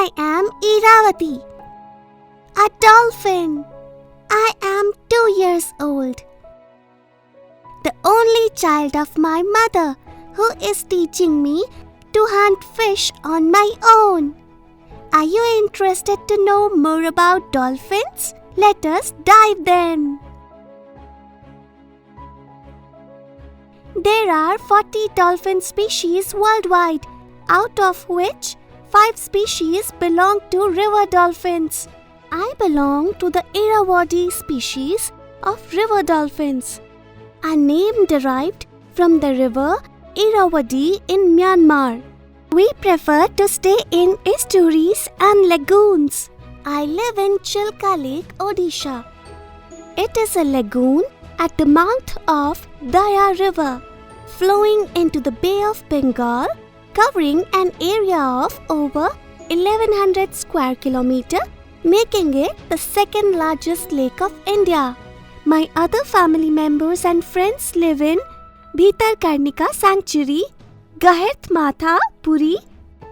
I am Irrawaddy, a dolphin. I am 2 years old, the only child of my mother who is teaching me to hunt fish on my own. Are you interested to know more about dolphins? Let us dive then. There are 40 dolphin species worldwide, out of which 5 species belong to river dolphins. I belong to the Irrawaddy species of river dolphins, a name derived from the river Irrawaddy in Myanmar. We prefer to stay in estuaries and lagoons. I live in Echolocation, Odisha. It is a lagoon at the mouth of Daya River, flowing into the Bay of Bengal, covering an area of over 1100 square kilometers, making it the second largest lake of India. My other family members and friends live in Bhitarkarnika Sanctuary, Gahet Matha, Puri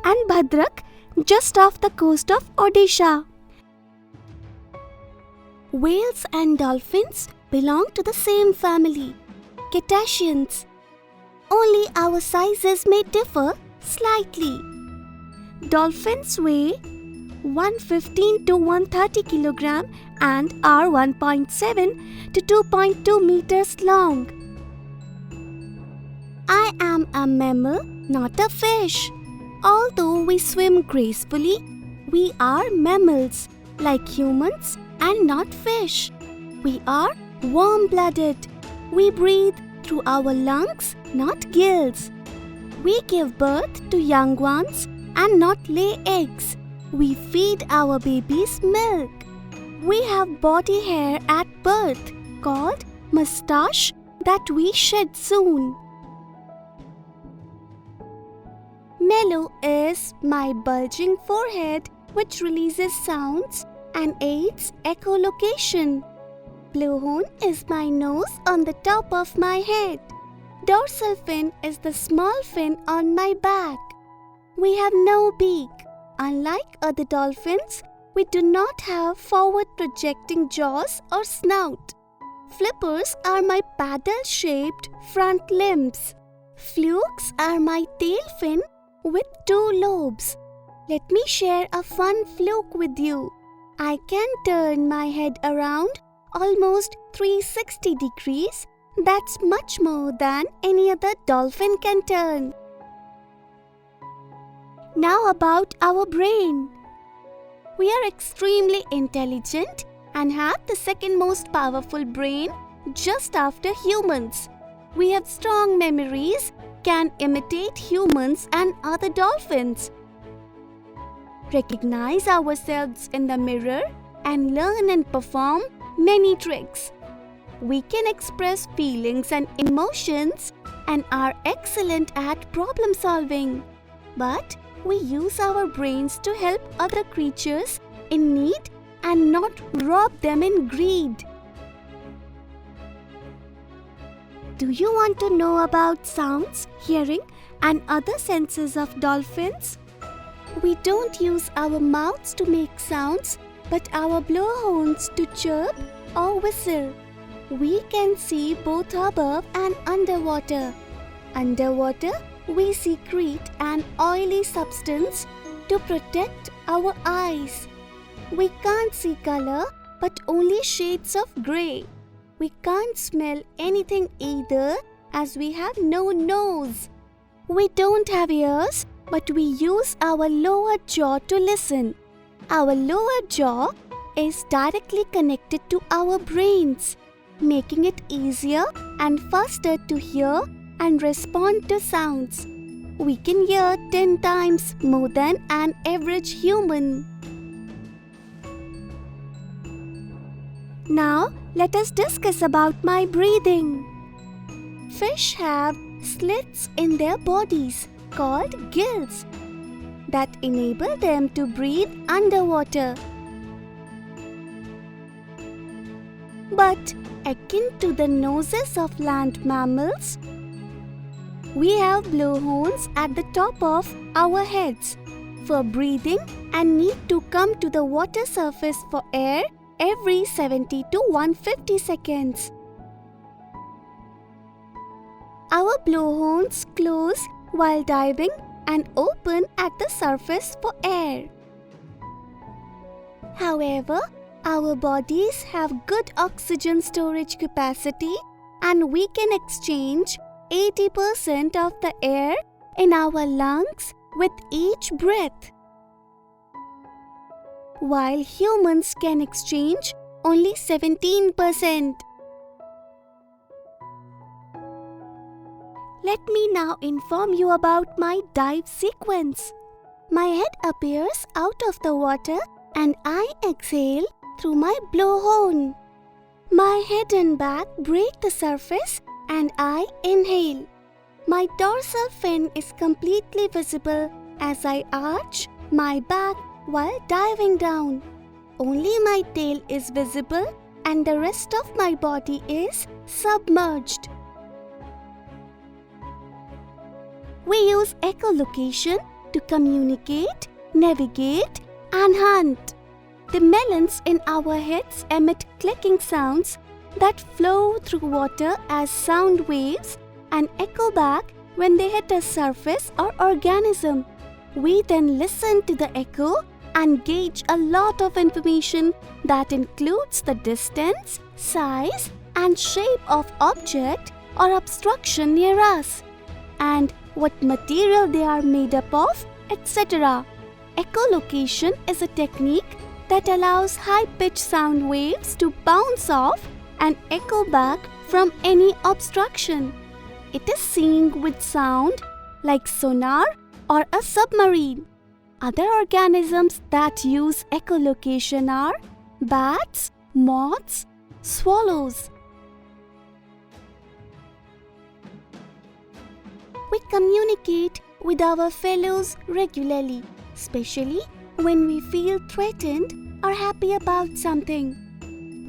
and Bhadrak, just off the coast of Odisha. Whales and dolphins belong to the same family, cetaceans. Only our sizes may differ slightly. Dolphins weigh 115 to 130 kg and are 1.7 to 2.2 meters long. I am a mammal, not a fish. Although we swim gracefully, we are mammals, like humans, and not fish. We are warm-blooded. We breathe through our lungs, not gills. We give birth to young ones and not lay eggs. We feed our babies milk. We have body hair at birth called moustache that we shed soon. Mellow is my bulging forehead which releases sounds and aids echolocation. Blowhorn is my nose on the top of my head. Dorsal fin is the small fin on my back. We have no beak. Unlike other dolphins, we do not have forward projecting jaws or snout. Flippers are my paddle-shaped front limbs. Flukes are my tail fin with 2 lobes. Let me share a fun fluke with you. I can turn my head around almost 360 degrees. That's much more than any other dolphin can turn. Now about our brain. We are extremely intelligent and have the second most powerful brain just after humans. We have strong memories, can imitate humans and other dolphins, recognize ourselves in the mirror, and learn and perform many tricks. We can express feelings and emotions and are excellent at problem solving. But we use our brains to help other creatures in need and not rob them in greed. Do you want to know about sounds, hearing, and other senses of dolphins? We don't use our mouths to make sounds, but our blowhorns to chirp or whistle. We can see both above and underwater. Underwater, we secrete an oily substance to protect our eyes. We can't see color, but only shades of grey. We can't smell anything either, as we have no nose. We don't have ears, but we use our lower jaw to listen. Our lower jaw is directly connected to our brains, making it easier and faster to hear and respond to sounds. We can hear 10 times more than an average human. Now, let us discuss about my breathing. Fish have slits in their bodies called gills that enable them to breathe underwater. But akin to the noses of land mammals, we have blowholes at the top of our heads for breathing and need to come to the water surface for air every 70 to 150 seconds. Our blowholes close while diving and open at the surface for air. However, our bodies have good oxygen storage capacity and we can exchange 80% of the air in our lungs with each breath, while humans can exchange only 17%. Let me now inform you about my dive sequence. My head appears out of the water and I exhale through my blowhole. My head and back break the surface and I inhale. My dorsal fin is completely visible as I arch my back while diving down. Only my tail is visible and the rest of my body is submerged. We use echolocation to communicate, navigate, and hunt. The melons in our heads emit clicking sounds that flow through water as sound waves and echo back when they hit a surface or organism. We then listen to the echo and gauge a lot of information that includes the distance, size, and shape of object or obstruction near us, and what material they are made up of, etc. Echolocation is a technique that allows high-pitched sound waves to bounce off and echo back from any obstruction. It is seeing with sound like sonar or a submarine. Other organisms that use echolocation are bats, moths, swallows. We communicate with our fellows regularly, especially when we feel threatened or happy about something.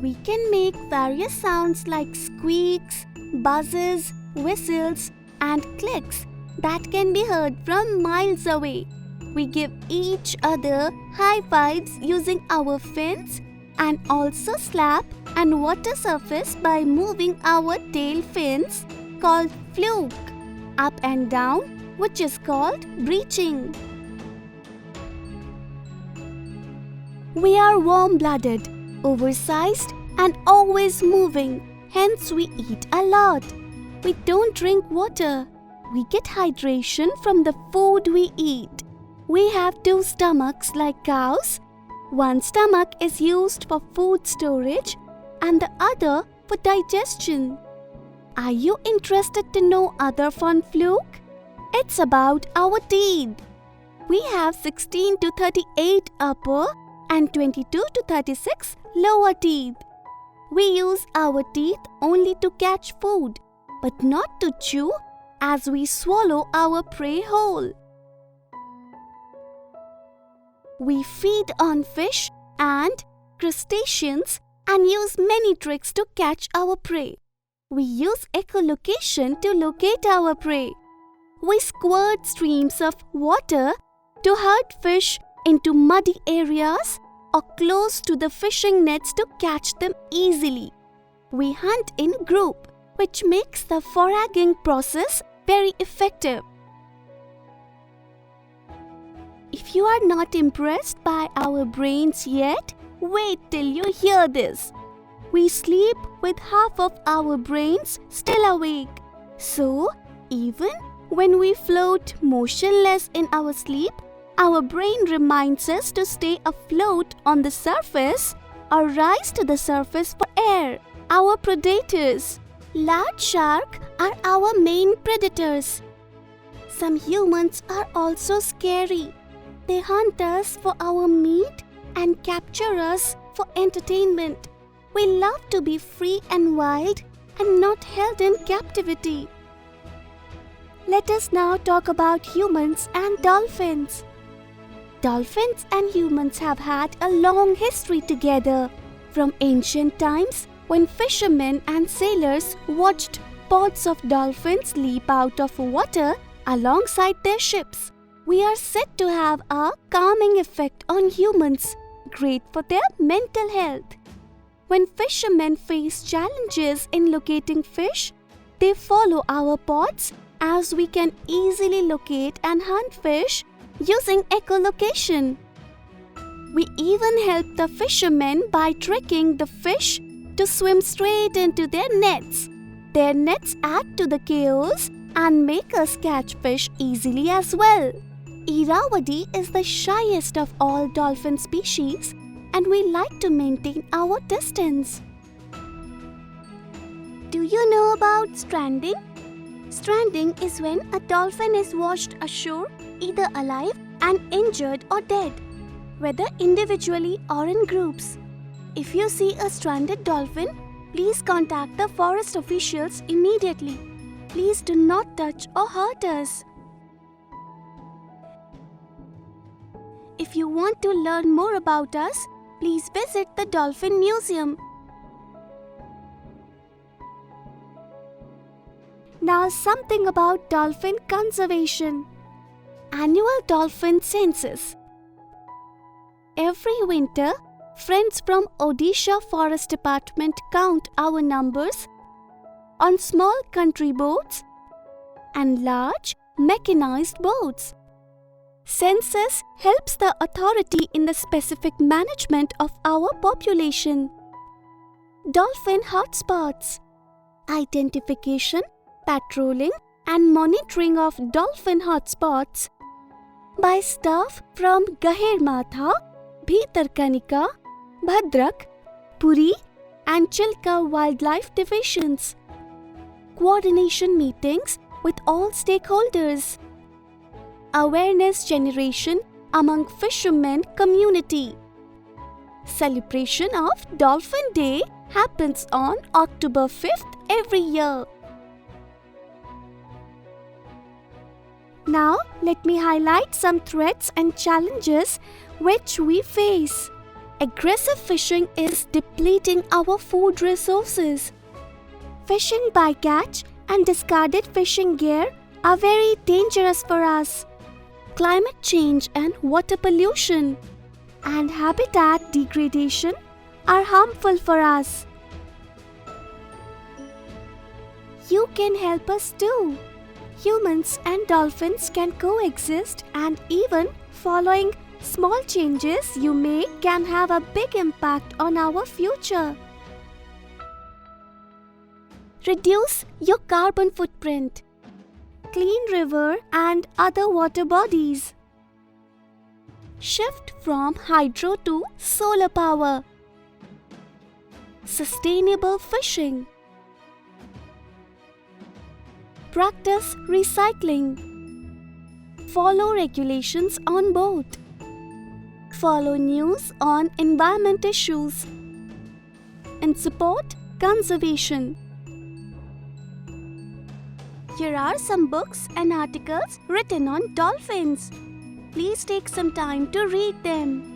We can make various sounds like squeaks, buzzes, whistles, and clicks that can be heard from miles away. We give each other high fives using our fins and also slap and water surface by moving our tail fins called fluke up and down, which is called breaching. We are warm-blooded, oversized, and always moving, hence we eat a lot. We don't drink water. We get hydration from the food we eat. We have two stomachs like cows. One stomach is used for food storage and the other for digestion. Are you interested to know other fun fluke? It's about our teeth. We have 16 to 38 upper and 22 to 36 lower teeth. We use our teeth only to catch food, but not to chew as we swallow our prey whole. We feed on fish and crustaceans and use many tricks to catch our prey. We use echolocation to locate our prey. We squirt streams of water to herd fish into muddy areas or close to the fishing nets to catch them easily. We hunt in group, which makes the foraging process very effective. If you are not impressed by our brains yet, wait till you hear this. We sleep with half of our brains still awake. So, even when we float motionless in our sleep, our brain reminds us to stay afloat on the surface or rise to the surface for air. Our predators. Large sharks are our main predators. Some humans are also scary. They hunt us for our meat and capture us for entertainment. We love to be free and wild and not held in captivity. Let us now talk about humans and dolphins. Dolphins and humans have had a long history together. From ancient times, when fishermen and sailors watched pods of dolphins leap out of water alongside their ships. we are said to have a calming effect on humans, great for their mental health. When fishermen face challenges in locating fish, they follow our pods as we can easily locate and hunt fish using echolocation. We even help the fishermen by tricking the fish to swim straight into their nets. Their nets add to the chaos and make us catch fish easily as well. Irrawaddy is the shyest of all dolphin species, and we like to maintain our distance. Do you know about stranding? Stranding is when a dolphin is washed ashore, either alive and injured or dead, whether individually or in groups. If you see a stranded dolphin, please contact the forest officials immediately. Please do not touch or hurt us. If you want to learn more about us, please visit the Dolphin Museum. Now something about dolphin conservation. Annual dolphin census. Every winter, friends from Odisha Forest Department count our numbers on small country boats and large mechanized boats. Census helps the authority in the specific management of our population. Dolphin hotspots. Identification, patrolling and monitoring of dolphin hotspots by staff from Gahermatha, Bhitarkanika, Bhadrak, Puri and Chilka wildlife divisions. Coordination meetings with all stakeholders. Awareness generation among fishermen community. Celebration of Dolphin Day happens on October 5th every year. Now, let me highlight some threats and challenges which we face. Aggressive fishing is depleting our food resources. Fishing by catch and discarded fishing gear are very dangerous for us. Climate change and water pollution and habitat degradation are harmful for us. You can help us too. Humans and dolphins can coexist, and even following small changes you make can have a big impact on our future. Reduce your carbon footprint. Clean river and other water bodies. Shift from hydro to solar power. Sustainable fishing. Practice recycling. Follow regulations on board. Follow news on environment issues. And support conservation. Here are some books and articles written on dolphins. Please take some time to read them.